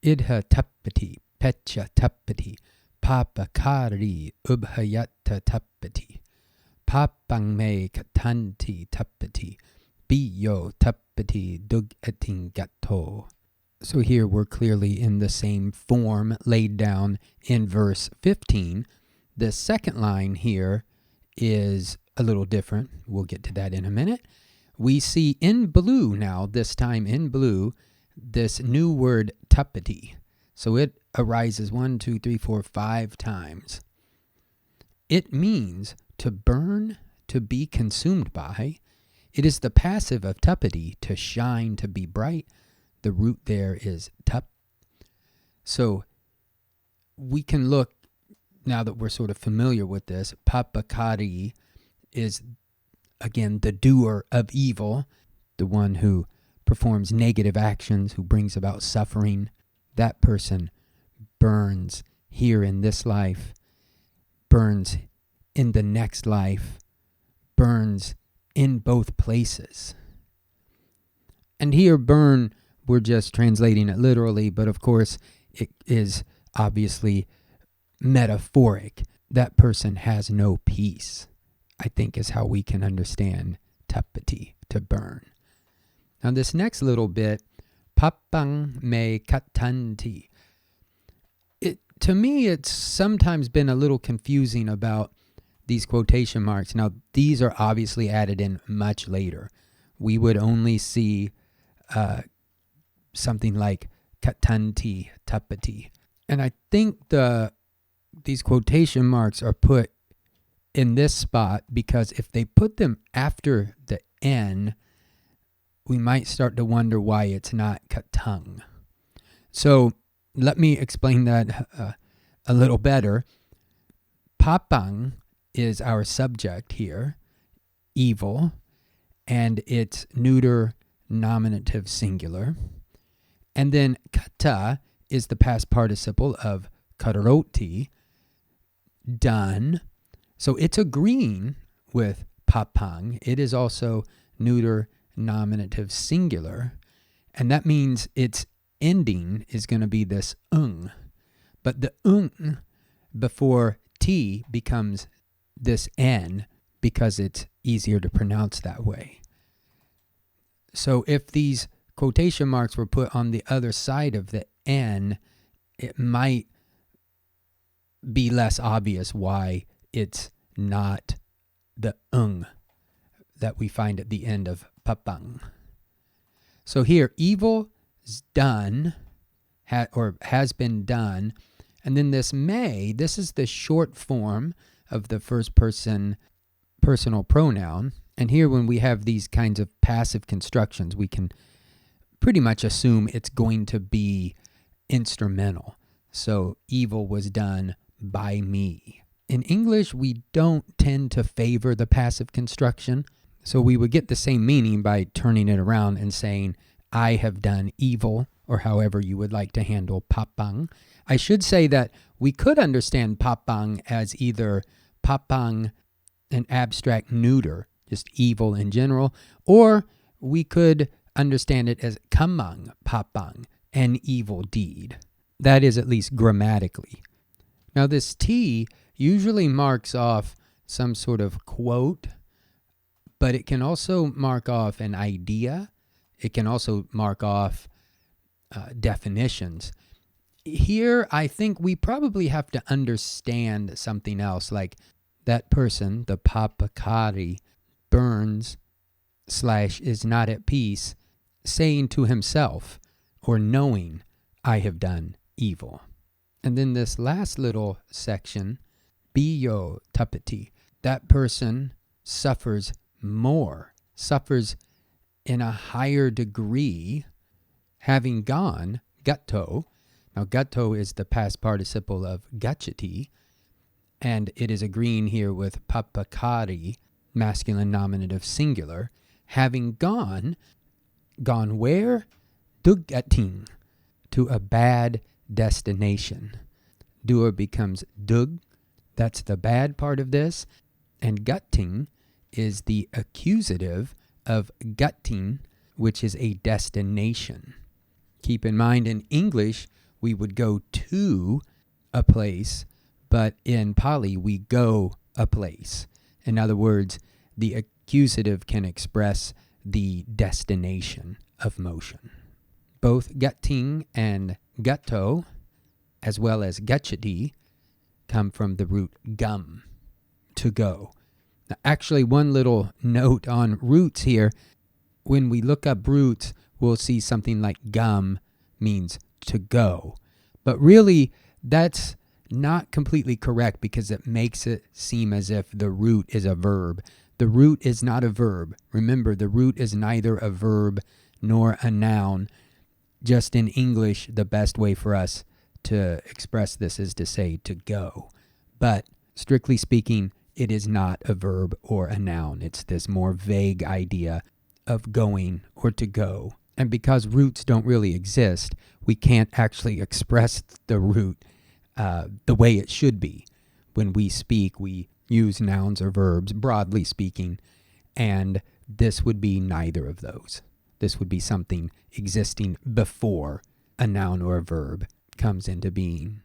idha tappati, pecha tappati, papakari ubhayatta tappati, papang me katanti tappati, biyo tappati dugating gatto. So here we're clearly in the same form laid down in verse 15. The second line here is a little different. We'll get to that in a minute. We see in blue now, this time in blue, this new word tappati. So it arises 1, 2, 3, 4, 5 times. It means to burn, to be consumed by. It is the passive of tappati, to shine, to be bright. The root there is tup. So we can look, now that we're sort of familiar with this, papakari is, again, the doer of evil, the one who performs negative actions, who brings about suffering. That person burns here in this life, burns in the next life, burns in both places. And here, burn, we're just translating it literally, but of course it is obviously metaphoric. That person has no peace, I think, is how we can understand tappati, to burn. Now this next little bit, papang me katanti. To me, it's sometimes been a little confusing about these quotation marks. Now, these are obviously added in much later. We would only see something like katanti, tappati. And I think these quotation marks are put in this spot because if they put them after the N, we might start to wonder why it's not katung. So let me explain that a little better. Papang is our subject here, evil, and it's neuter nominative singular. And then kata is the past participle of karoti, done. So it's agreeing with papang. It is also neuter nominative singular. And that means its ending is going to be this ung. But the before t becomes this n because it's easier to pronounce that way. So if these quotation marks were put on the other side of the n, it might be less obvious why it's not the that we find at the end of papang. So here, evil is done, or has been done, and then this may, this is the short form of the first person personal pronoun. And here when we have these kinds of passive constructions, we can pretty much assume it's going to be instrumental. So evil was done by me. In English, we don't tend to favor the passive construction. So we would get the same meaning by turning it around and saying, I have done evil, or however you would like to handle papang. I should say that we could understand papang as either papang, an abstract neuter, just evil in general, or we could understand it as kamang papang, an evil deed. That is at least grammatically. Now this T usually marks off some sort of quote, but it can also mark off an idea. It can also mark off definitions. Here, I think we probably have to understand something else, like that person, the papakari, burns / is not at peace, saying to himself or knowing, I have done evil. And then this last little section, biyo tapati, that person suffers more, suffers in a higher degree, having gone, gatto. Now, gatto is the past participle of gachati, and it is agreeing here with papakari, masculine nominative singular, having gone where? Dugating, to a bad destination. Doer becomes dug, that's the bad part of this, and gutting is the accusative of gutting, which is a destination. Keep in mind, in English, we would go to a place, but in Pali, we go a place. In other words, the accusative can express the destination of motion. Both gating and gatto, as well as gachati, come from the root gum, to go. Now, actually, one little note on roots here. When we look up roots, we'll see something like gum means to go. But really, that's not completely correct because it makes it seem as if the root is a verb. The root is not a verb. Remember, the root is neither a verb nor a noun. Just in English, the best way for us to express this is to say to go. But strictly speaking, it is not a verb or a noun. It's this more vague idea of going or to go. And because roots don't really exist, we can't actually express the root the way it should be. When we speak, we use nouns or verbs, broadly speaking, and this would be neither of those. This would be something existing before a noun or a verb comes into being.